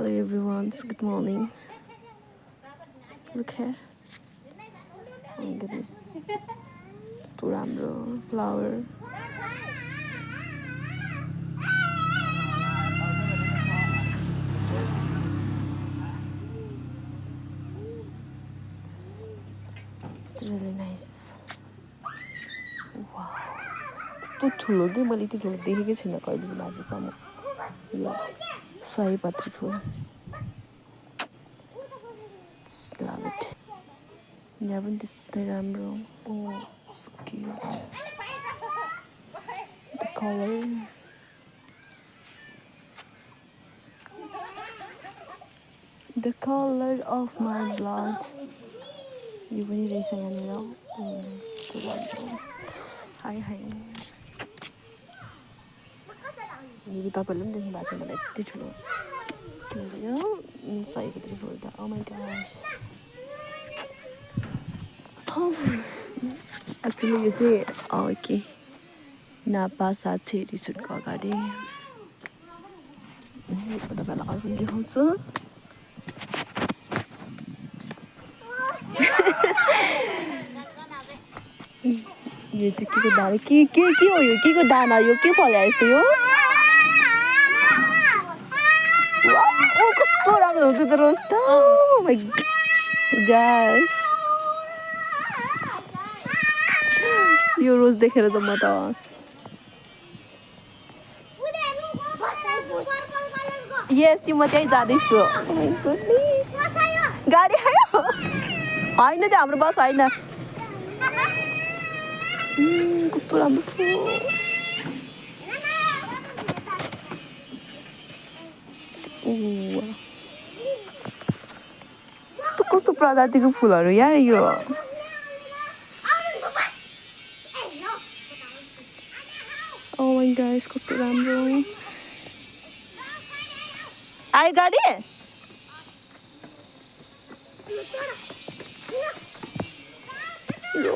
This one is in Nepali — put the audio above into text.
Hello everyone, good morning. Look here. Oh my goodness. To राम्रो flower. It's really nice. Wow. कस्तो ठुलो के मैले यति ठुलो देखेकै छैन कहिले पनि आजसम्म. यो सयपत्री फुल. Love it. यहाँ पनि त्यस्तै राम्रो. Oh, so cute. The color. The color of my blood. यो पनि रहेछ यहाँनिर. त्यो राम्रो. High high. यो तपाईँले पनि देख्नु भएको छ मलाई यति ठुलो. हुन्छ यो सयपत्री फुल त. Oh my gosh. एक्चुअली यो चाहिँ के नापा 700 रिसोर्टको अगाडि. तपाईँलाई अर्को देखाउँछु. यो चाहिँ के को दाना के हो यो के को दाना यो के फल्यो यस्तो यो कस्तो राम्रो हुन्छ त रोज त. Oh my gosh. यो रोज देखेर त म त यस म त्यही जाँदैछु. Oh my goodness. गाडी आयो होइन त्यो हाम्रो बस होइन. कस्तो राम्रो कस्तो प्रजातिको फुलहरू यार यो. Oh my gosh, कस्तो राम्रो. आयो गाडी. यो